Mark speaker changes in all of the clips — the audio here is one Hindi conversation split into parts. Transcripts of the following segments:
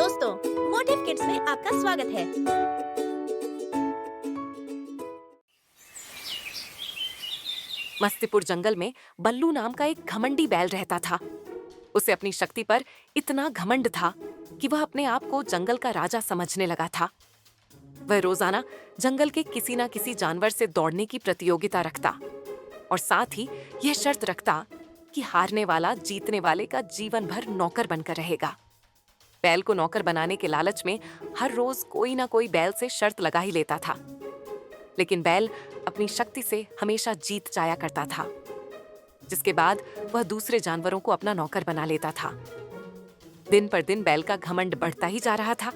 Speaker 1: दोस्तों, मोटिव किड्स में आपका स्वागत है।
Speaker 2: मस्तीपुर जंगल में बल्लू नाम का एक घमंडी बैल रहता था। उसे अपनी शक्ति पर इतना घमंड था कि वह अपने आप को जंगल का राजा समझने लगा था। वह रोजाना जंगल के किसी न किसी जानवर से दौड़ने की प्रतियोगिता रखता और साथ ही यह शर्त रखता कि हारने वाला जीतने वाले का जीवन भर नौकर बनकर रहेगा। बैल को नौकर बनाने के लालच में हर रोज कोई ना कोई बैल से शर्त लगा ही लेता था, लेकिन बैल अपनी शक्ति से हमेशा जीत जाया करता था, जिसके बाद वह दूसरे जानवरों को अपना नौकर बना लेता था। दिन पर दिन बैल का घमंड बढ़ता ही जा रहा था।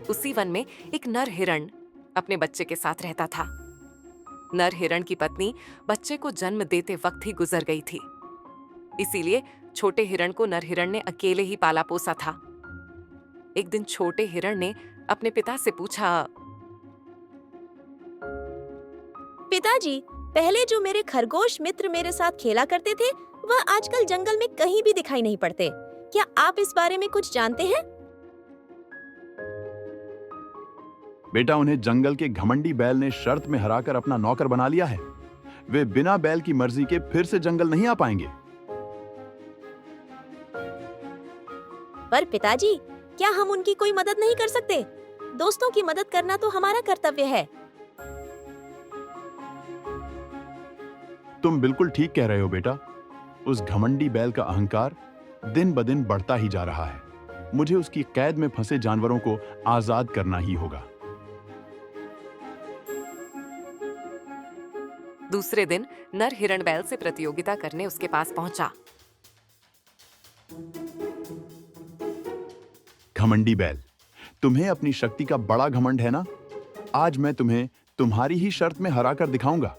Speaker 2: उसी वन में एक नर हिरण अपने बच्चे के साथ रहता था। नर हिरण की पत्नी बच्चे को जन्म देते वक्त ही गुजर गई थी, इसीलिए छोटे हिरण को नर हिरण ने अकेले ही पाला पोसा था। एक दिन छोटे हिरण ने अपने पिता से पूछा,
Speaker 1: पिताजी, पहले जो मेरे खरगोश मित्र मेरे साथ खेला करते थे, वह आजकल जंगल में कहीं भी दिखाई नहीं पड़ते। क्या आप इस बारे में कुछ जानते हैं?
Speaker 3: बेटा, उन्हें जंगल के घमंडी बैल ने शर्त में हराकर अपना नौकर बना लिया है। वे बिना बैल की मर्जी के फिर से जंगल नहीं आ पाएंगे।
Speaker 1: पर पिताजी, क्या हम उनकी कोई मदद नहीं कर सकते? दोस्तों की मदद करना तो हमारा कर्तव्य है।
Speaker 3: तुम बिल्कुल ठीक कह रहे हो बेटा। उस घमंडी बैल का अहंकार दिन ब दिन बढ़ता ही जा रहा है। मुझे उसकी कैद में फंसे जानवरों को आजाद करना ही होगा।
Speaker 2: दूसरे दिन नर हिरण बैल से प्रतियोगिता करने उसके पास पहुंचा।
Speaker 3: घमंडी बैल, तुम्हें अपनी शक्ति का बड़ा घमंड है ना? आज मैं तुम्हें तुम्हारी ही शर्त में हराकर दिखाऊंगा।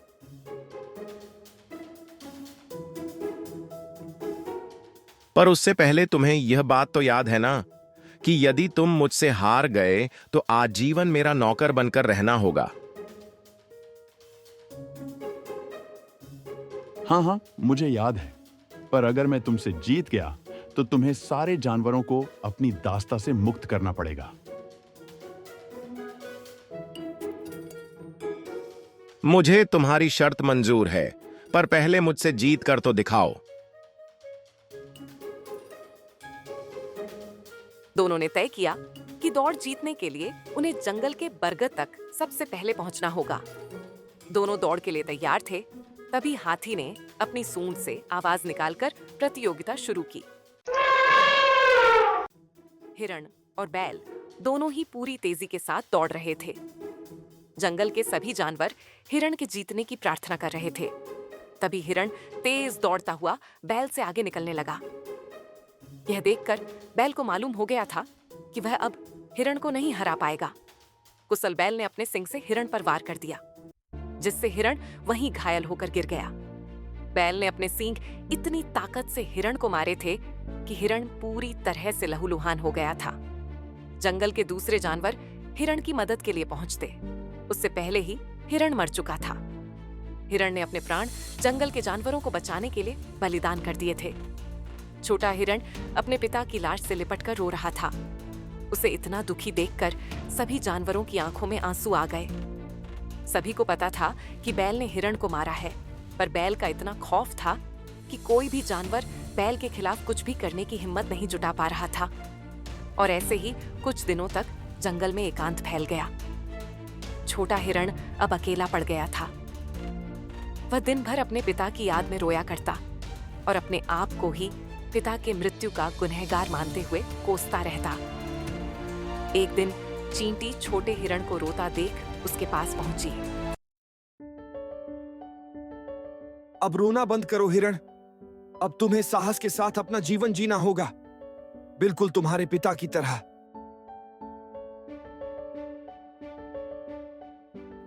Speaker 4: पर उससे पहले तुम्हें यह बात तो याद है ना कि यदि तुम मुझसे हार गए तो आजीवन मेरा नौकर बनकर रहना होगा।
Speaker 3: हाँ, मुझे याद है। पर अगर मैं तुमसे जीत गया तो तुम्हें सारे जानवरों को अपनी दास्ता से मुक्त करना पड़ेगा।
Speaker 4: मुझे तुम्हारी शर्त मंजूर है, पर पहले मुझसे जीत कर तो दिखाओ।
Speaker 2: दोनों ने तय किया कि दौड़ जीतने के लिए उन्हें जंगल के बरगद तक सबसे पहले पहुंचना होगा। दोनों दौड़ के लिए तैयार थे। तभी हाथी ने अपनी सूंड से आवाज निकालकर प्रतियोगिता शुरू की। हिरण और बैल दोनों ही पूरी तेजी के साथ दौड़ रहे थे। जंगल के सभी जानवर हिरण के जीतने की प्रार्थना कर रहे थे। तभी हिरण तेज दौड़ता हुआ बैल से आगे निकलने लगा। यह देखकर बैल को मालूम हो गया था कि वह अब हिरण को नहीं हरा पाएगा। कुशल बैल ने अपने सिंग से हिरण पर वार कर दिया, जिससे हिरण वहीं घायल होकर गिर गया। बैल ने अपने सींग इतनी ताकत से हिरण को मारे थे कि हिरण पूरी तरह से लहूलुहान हो गया था। जंगल के दूसरे जानवर हिरण की मदद के लिए पहुंचते, उससे पहले ही हिरण मर चुका था। हिरण ने अपने प्राण जंगल के जानवरों को बचाने के लिए बलिदान कर दिए थे। छोटा हिरण अपने पिता की लाश से लिपटकर रो रहा था। उसे इतना दुखी देखकर सभी जानवरों की आंखों में आंसू आ गए। सभी को पता था कि बैल ने हिरण को मारा है, पर बैल का इतना खौफ था कि कोई भी जानवर बैल के खिलाफ कुछ भी करने की हिम्मत नहीं जुटा पा रहा था। और ऐसे ही कुछ दिनों तक जंगल में एकांत फैल गया। छोटा हिरण अब अकेला पड़ गया था। वह दिन भर अपने पिता की याद में रोया करता और अपने आप को ही पिता के मृत्यु का गुनहगार मानते हुए कोसता रहता। एक दिन चींटी छोटे हिरण को रोता देख उसके पास पहुंची।
Speaker 5: अब रोना बंद करो हिरण। अब तुम्हें साहस के साथ अपना जीवन जीना होगा, बिल्कुल तुम्हारे पिता की तरह।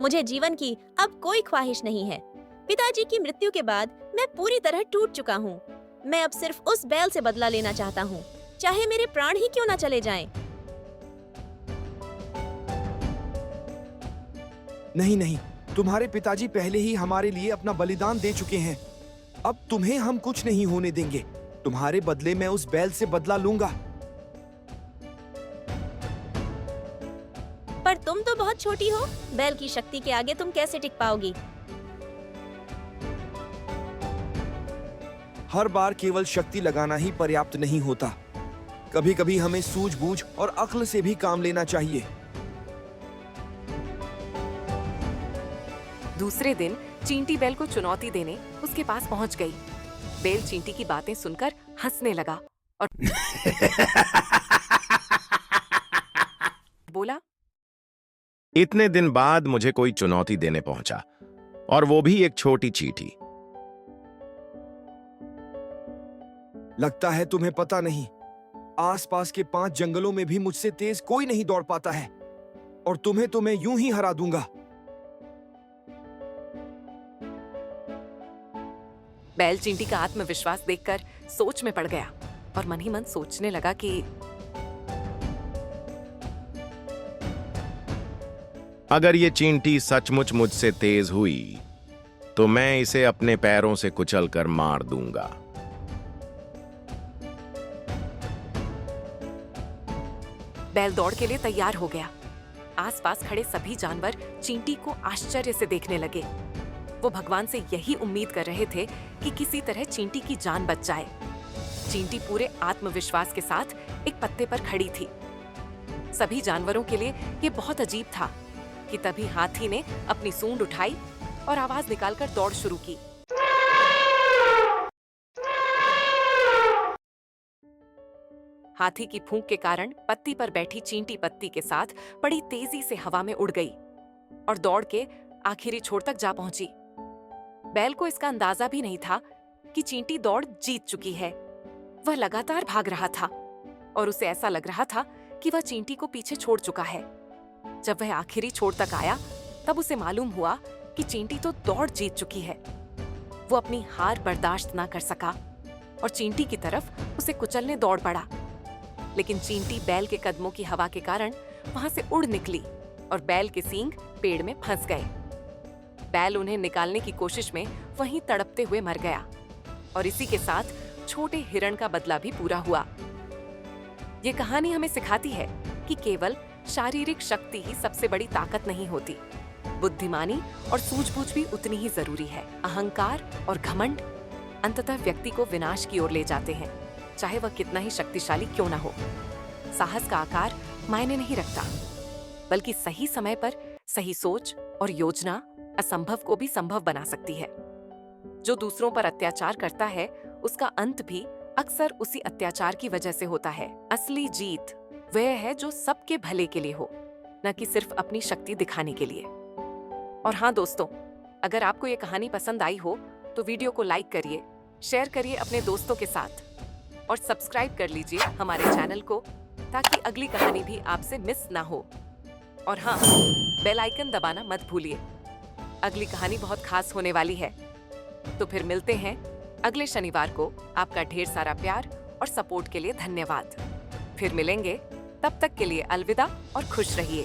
Speaker 1: मुझे जीवन की अब कोई ख्वाहिश नहीं है। पिताजी की मृत्यु के बाद मैं पूरी तरह टूट चुका हूँ। मैं अब सिर्फ उस बैल से बदला लेना चाहता हूँ, चाहे मेरे प्राण ही क्यों ना चले जाएं।
Speaker 5: नहीं, तुम्हारे पिताजी पहले ही हमारे लिए अपना बलिदान दे चुके हैं। अब तुम्हें हम कुछ नहीं होने देंगे। तुम्हारे बदले मैं उस बैल से बदला लूंगा।
Speaker 1: पर तुम तो बहुत छोटी हो। बैल की शक्ति के आगे तुम कैसे टिक पाओगी?
Speaker 5: हर बार केवल शक्ति लगाना ही पर्याप्त नहीं होता। कभी कभी हमें सूझबूझ और अक्ल से भी काम लेना चाहिए।
Speaker 2: दूसरे दिन चींटी बैल को चुनौती देने उसके पास पहुंच गई। बैल चींटी की बातें सुनकर हंसने लगा और बोला,
Speaker 4: इतने दिन बाद मुझे कोई चुनौती देने पहुंचा, और वो भी एक छोटी चींटी।
Speaker 5: लगता है तुम्हें पता नहीं, आसपास के 5 जंगलों में भी मुझसे तेज कोई नहीं दौड़ पाता है, और तुम्हें तो मैं यूं ही हरा दूंगा।
Speaker 2: बैल चींटी का आत्मविश्वास देखकर सोच में पड़ गया और मन ही मन सोचने लगा कि
Speaker 4: अगर ये चींटी सचमुच मुझसे तेज हुई तो मैं इसे अपने पैरों से कुचलकर मार दूंगा।
Speaker 2: बैल दौड़ के लिए तैयार हो गया। आसपास खड़े सभी जानवर चींटी को आश्चर्य से देखने लगे। वो भगवान से यही उम्मीद कर रहे थे कि किसी तरह चींटी की जान बच जाए। चींटी पूरे आत्मविश्वास के साथ एक पत्ते पर खड़ी थी। सभी जानवरों के लिए ये बहुत अजीब था कि तभी हाथी ने अपनी सूंड उठाई और आवाज निकालकर दौड़ शुरू की। हाथी की फूंक के कारण पत्ती पर बैठी चींटी पत्ती के साथ बड़ी तेजी से हवा में उड़ गई और दौड़ के आखिरी छोर तक जा पहुंची। बैल को इसका अंदाजा भी नहीं था कि चींटी दौड़ जीत चुकी है। वह लगातार भाग रहा था और उसे ऐसा लग रहा था कि वह चींटी को पीछे छोड़ चुका है। जब वह आखिरी छोर तक आया तब उसे मालूम हुआ कि चींटी तो दौड़ जीत चुकी है। वो अपनी हार बर्दाश्त ना कर सका और चींटी की तरफ उसे कुचलने दौड़ पड़ा। लेकिन चींटी बैल के कदमों की हवा के कारण वहां से उड़ निकली और बैल के सींग पेड़ में फंस गए। बैल उन्हें निकालने की कोशिश में वहीं तड़पते हुए मर गया और इसी के साथ छोटे हिरण का बदला भी पूरा हुआ। ये कहानी हमें सिखाती है कि केवल शारीरिक शक्ति ही सबसे बड़ी ताकत नहीं होती। बुद्धिमानी और सूझबूझ भी उतनी ही जरूरी है। अहंकार और घमंड अंततः व्यक्ति को विनाश की ओर ले जाते हैं, चाहे वह कितना ही शक्तिशाली क्यों ना हो। साहस का आकार मायने नहीं रखता, बल्कि सही समय पर सही सोच और योजना असंभव को भी संभव बना सकती है। जो दूसरों पर अत्याचार करता है उसका अंत भी अक्सर उसी अत्याचार की वजह से होता है। असली जीत वह है जो सबके भले के लिए हो, न कि सिर्फ अपनी शक्ति दिखाने के लिए। और हाँ दोस्तों, अगर आपको ये कहानी पसंद आई हो तो वीडियो को लाइक करिए, शेयर करिए अपने दोस्तों के साथ और सब्सक्राइब कर लीजिए हमारे चैनल को ताकि अगली कहानी भी आपसे मिस ना हो। और हाँ, बेल आइकन दबाना मत भूलिए। अगली कहानी बहुत खास होने वाली है। तो फिर मिलते हैं अगले शनिवार को। आपका ढेर सारा प्यार और सपोर्ट के लिए धन्यवाद। फिर मिलेंगे, तब तक के लिए अलविदा और खुश रहिए।